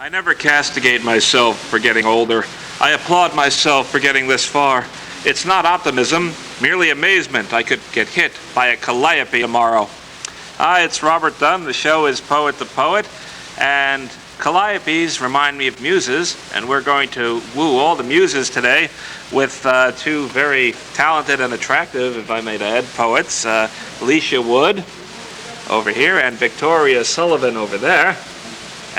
I never castigate myself for getting older. I applaud myself for getting this far. It's not optimism, merely amazement I could get hit by a calliope tomorrow. Hi, it's Robert Dunn. The show is Poet the Poet, and calliopes remind me of muses, and we're going to woo all the muses today with two very talented and attractive, if I may add, poets, Lecia Wood over here and Victoria Sullivan over there.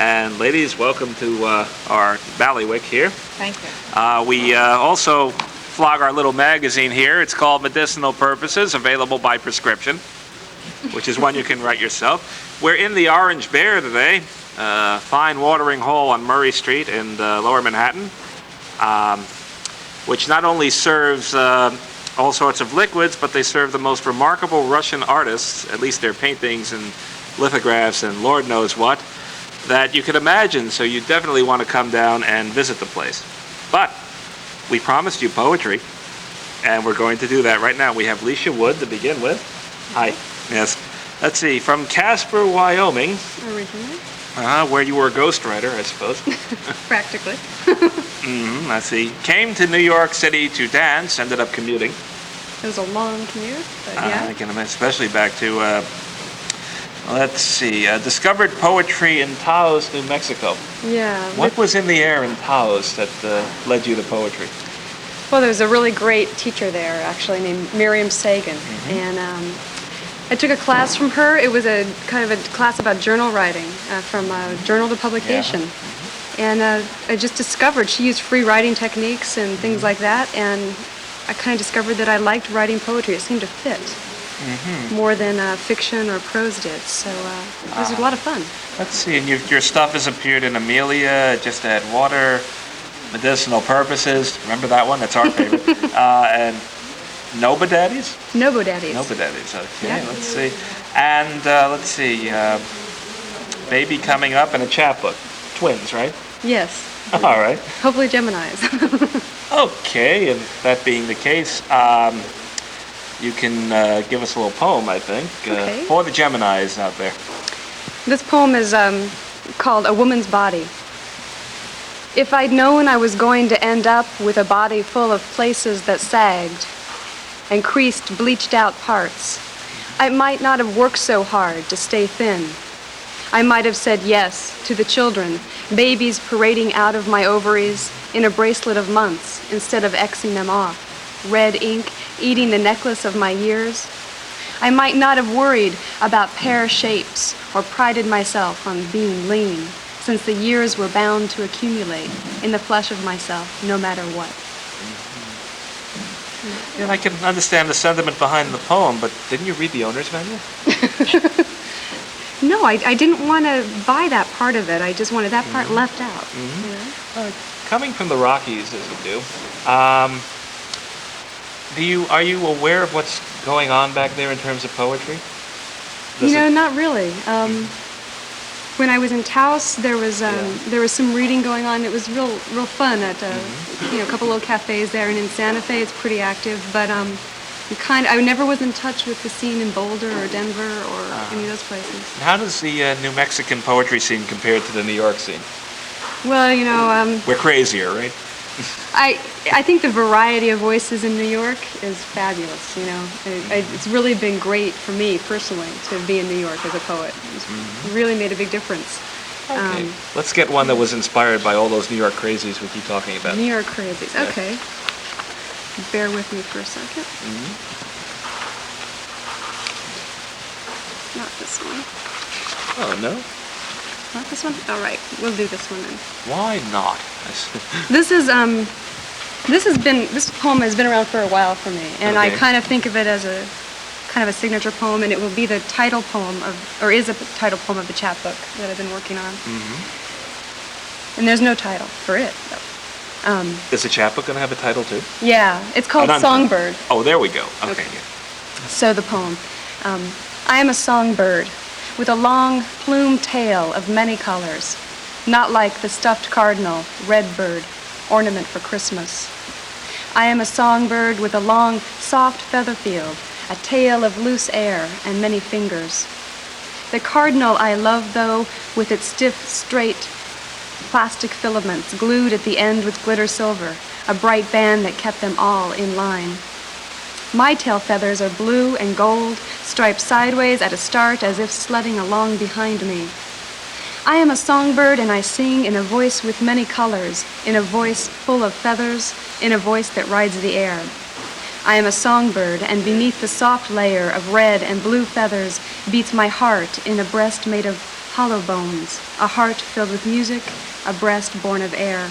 And ladies, welcome to our Ballywick here. Thank you. We also flog our little magazine here. It's called Medicinal Purposes, available by prescription, which is one you can write yourself. We're in the Orange Bear today, fine watering hole on Murray Street in Lower Manhattan, which not only serves all sorts of liquids, but they serve the most remarkable Russian artists, at least their paintings and lithographs and Lord knows what, that you could imagine. So you definitely want to come down and visit the place. But we promised you poetry, and we're going to do that right now. We have Lecia Wood to begin with. Hi. Yes. Let's see. From Casper, Wyoming. Originally. Where you were a ghostwriter, I suppose. Practically. Let's see. Came to New York City to dance, ended up commuting. It was a long commute, but yeah. I can imagine, especially back to, let's see, discovered poetry in Taos, New Mexico. Yeah. What was in the air in Taos that led you to poetry? Well, there was a really great teacher there, actually, named Miriam Sagan. And I took a class from her. It was a kind of a class about journal writing, from journal to publication. And I just discovered she used free writing techniques and things like that, and I kind of discovered that I liked writing poetry. It seemed to fit more than fiction or prose did, so it was a lot of fun. Let's see, and your stuff has appeared in Amelia, Just Add Water, Medicinal Purposes, remember that one? That's our favorite. And Nobodaddies? Nobodaddies. Nobodaddies, okay, Yeah. let's see. And let's see, Baby Coming Up and a chapbook. Twins, right? Yes. All right. Hopefully Geminis. Okay, and that being the case, you can give us a little poem, I think, Okay. for the Geminis out there. This poem is called A Woman's Body. If I'd known I was going to end up with a body full of places that sagged and creased, bleached out parts, I might not have worked so hard to stay thin. I might have said yes to the children, babies parading out of my ovaries in a bracelet of months instead of Xing them off, red ink eating the necklace of my years. I might not have worried about pear shapes or prided myself on being lean, since the years were bound to accumulate in the flesh of myself, no matter what. And I can understand the sentiment behind the poem, but didn't you read the owner's manual? No, I didn't want to buy that part of it. I just wanted that part left out. You know? Coming from the Rockies, as you do, are you aware of what's going on back there in terms of poetry? Not really. When I was in Taos, there was some reading going on. It was real fun at a couple little cafes there, and in Santa Fe it's pretty active. But I never was in touch with the scene in Boulder or Denver or any of those places. How does the New Mexican poetry scene compare to the New York scene? Well, we're crazier, right? I think the variety of voices in New York is fabulous. It's really been great for me personally to be in New York as a poet. It's really made a big difference. Okay. Let's get one that was inspired by all those New York crazies we keep talking about. New York crazies. Yeah. Okay. Bear with me for a second. Not this one. Oh, no? Not this one? All right, we'll do this one then. Why not? This poem has been around for a while for me, and I Okay. kind of think of it as a kind of a signature poem, and it will be the title poem is a title poem of the chapbook that I've been working on. And there's no title for it, though. Is the chapbook going to have a title too? Yeah, it's called Songbird. Oh, there we go. Okay. So the poem. I am a songbird with a long plumed tail of many colors, not like the stuffed cardinal, red bird, ornament for Christmas. I am a songbird with a long, soft feather field, a tail of loose air and many fingers. The cardinal I love, though, with its stiff, straight plastic filaments glued at the end with glitter silver, a bright band that kept them all in line. My tail feathers are blue and gold, striped sideways at a start as if sledding along behind me. I am a songbird and I sing in a voice with many colors, in a voice full of feathers, in a voice that rides the air. I am a songbird, and beneath the soft layer of red and blue feathers beats my heart in a breast made of hollow bones, a heart filled with music, a breast born of air.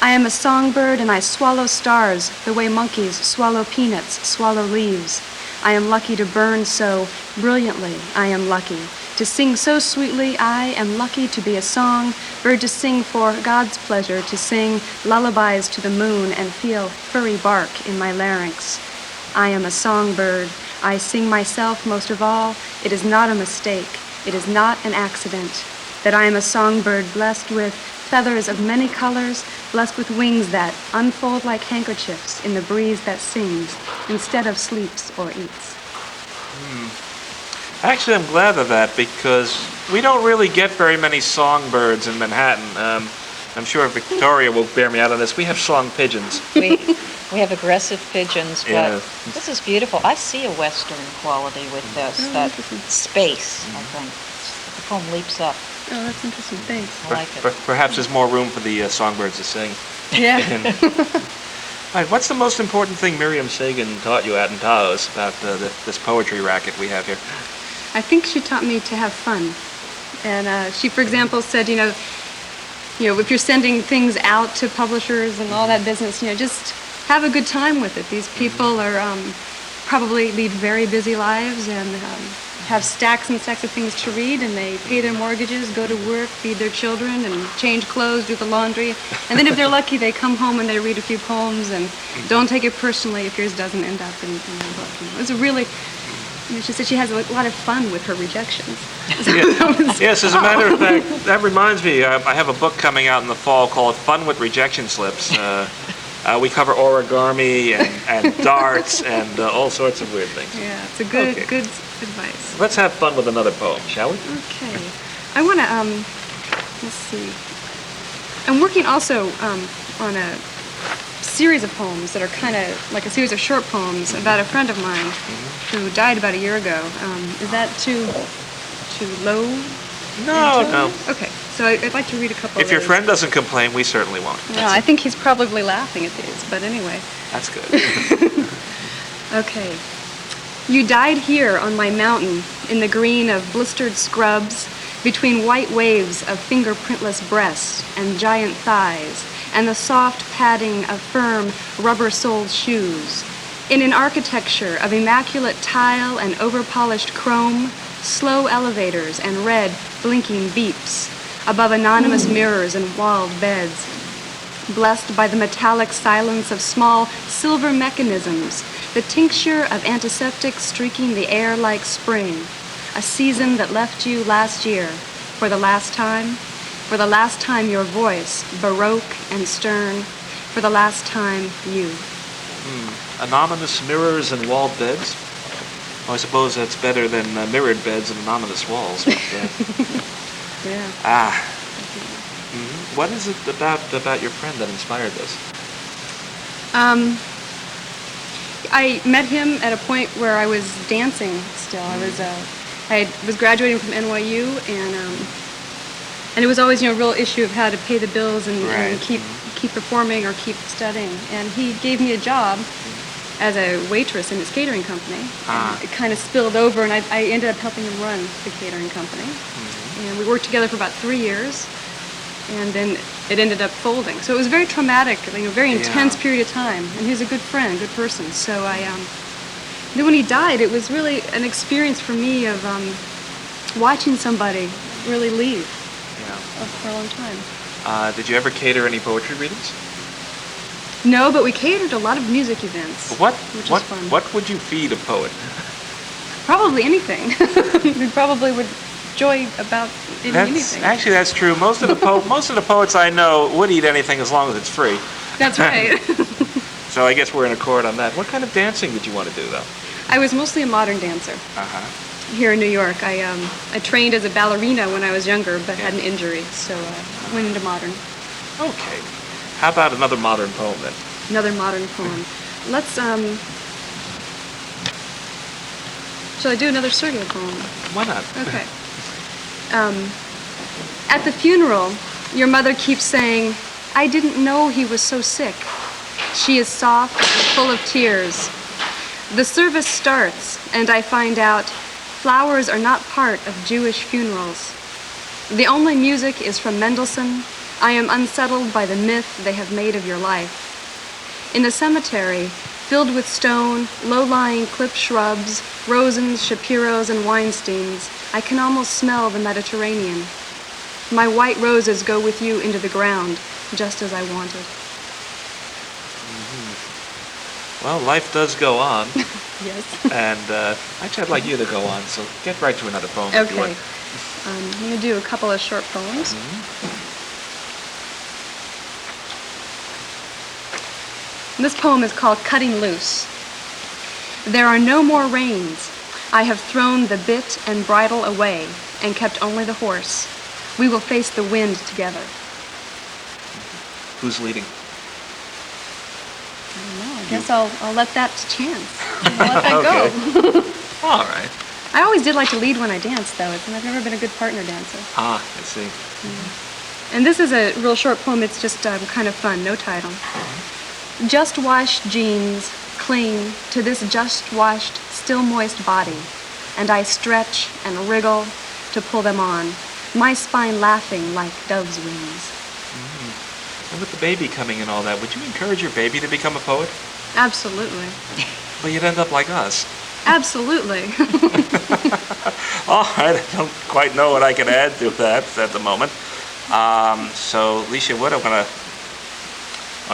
I am a songbird, and I swallow stars the way monkeys swallow peanuts, swallow leaves. I am lucky to burn so brilliantly, I am lucky. To sing so sweetly, I am lucky to be a song, bird to sing for God's pleasure, to sing lullabies to the moon and feel furry bark in my larynx. I am a songbird. I sing myself most of all. It is not a mistake. It is not an accident that I am a songbird blessed with feathers of many colors, blessed with wings that unfold like handkerchiefs in the breeze that sings instead of sleeps or eats. Actually, I'm glad of that because we don't really get very many songbirds in Manhattan. I'm sure Victoria will bear me out on this. We have song pigeons. We have aggressive pigeons, but Yeah. this is beautiful. I see a Western quality with this, that space, I think. The poem leaps up. Oh, that's interesting. Thanks. I like it. Perhaps there's more room for the songbirds to sing. Yeah. All right, what's the most important thing Miriam Sagan taught you out in Taos about this poetry racket we have here? I think she taught me to have fun. And she, for example, said, if you're sending things out to publishers and all that business, just have a good time with it. These people are probably lead very busy lives and have stacks and stacks of things to read, and they pay their mortgages, go to work, feed their children, and change clothes, do the laundry. And then if they're lucky, they come home and they read a few poems, and don't take it personally if yours doesn't end up in your book. It's a really... she said she has a lot of fun with her rejections. Yes, as a matter of fact, that reminds me, I have a book coming out in the fall called Fun with Rejection Slips. We cover origami and darts and all sorts of weird things. Yeah, it's a good Okay. good advice. Let's have fun with another poem, shall we? Okay. I want to, let's see. I'm working also on a series of poems that are kind of like a series of short poems about a friend of mine who died about a year ago. Is that too low? No. Okay, so I'd like to read a couple If of your those. friend doesn't complain, we certainly won't. No, I think he's probably laughing at these, but anyway. That's good. Okay. You died here on my mountain in the green of blistered scrubs between white waves of fingerprintless breasts and giant thighs and the soft padding of firm rubber-soled shoes. In an architecture of immaculate tile and over-polished chrome, slow elevators and red blinking beeps above anonymous mirrors and walled beds. Blessed by the metallic silence of small silver mechanisms, the tincture of antiseptic streaking the air like spring, a season that left you last year, for the last time your voice, baroque and stern, for the last time you. Anonymous mirrors and walled beds? Well, I suppose that's better than mirrored beds and anonymous walls. But, Yeah. What is it about your friend that inspired this? I met him at a point where I was dancing still. I was graduating from NYU, and it was always a real issue of how to pay the bills and keep performing or keep studying. And he gave me a job as a waitress in his catering company. And it kind of spilled over, and I ended up helping him run the catering company. And we worked together for about 3 years, and then it ended up folding. So it was very traumatic, a very intense period of time. And he was a good friend, good person. So then when he died, it was really an experience for me of watching somebody really leave for a long time. Did you ever cater any poetry readings? No, but we catered a lot of music events. Which was fun. What would you feed a poet? Probably anything. We probably would joy about eating anything. Actually, that's true. Most of the poets I know would eat anything as long as it's free. That's right. So I guess we're in accord on that. What kind of dancing did you want to do, though? I was mostly a modern dancer. Here in New York. I trained as a ballerina when I was younger, but had an injury, so went into modern. Okay. How about another modern poem then? Another modern poem. Let's, shall I do another Sergei poem? Why not? Okay. At the funeral, your mother keeps saying, "I didn't know he was so sick." She is soft, full of tears. The service starts, and I find out flowers are not part of Jewish funerals. The only music is from Mendelssohn. I am unsettled by the myth they have made of your life. In the cemetery, filled with stone, low-lying clipped shrubs, Rosens, Shapiros, and Weinsteins, I can almost smell the Mediterranean. My white roses go with you into the ground, just as I wanted. Well, life does go on. Yes. And actually, I'd like you to go on, so get right to another poem if you Okay. would. I'm going to do a couple of short poems. This poem is called Cutting Loose. There are no more reins. I have thrown the bit and bridle away and kept only the horse. We will face the wind together. Who's leading? I don't know. I guess I'll let that to chance. I'll let that go. All right. I always did like to lead when I danced, though. I've never been a good partner dancer. Ah, I see. And this is a real short poem. It's just kind of fun, no title. Just washed jeans cling to this just washed, still moist body, and I stretch and wriggle to pull them on, my spine laughing like dove's wings. And with the baby coming and all that, would you encourage your baby to become a poet? Absolutely. Well, you'd end up like us. Absolutely. All right, I don't quite know what I can add to that at the moment. So, Lecia Wood, I want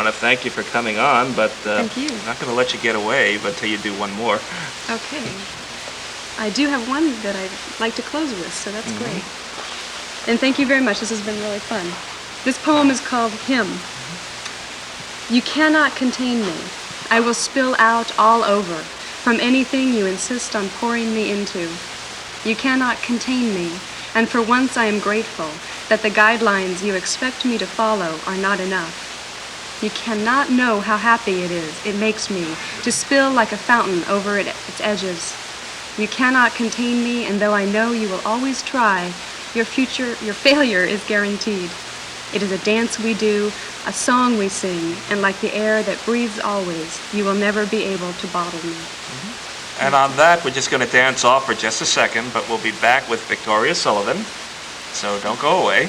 to thank you for coming on, but Thank you. I'm not going to let you get away until you do one more. Okay. I do have one that I'd like to close with, so that's great. And thank you very much. This has been really fun. This poem is called Hymn. You cannot contain me. I will spill out all over from anything you insist on pouring me into. You cannot contain me, and for once I am grateful that the guidelines you expect me to follow are not enough. You cannot know how happy it makes me to spill like a fountain over its edges. You cannot contain me, and though I know you will always try, your failure is guaranteed. It is a dance we do, a song we sing, and like the air that breathes always, you will never be able to bottle me. And on that, we're just going to dance off for just a second, but we'll be back with Victoria Sullivan. So don't go away.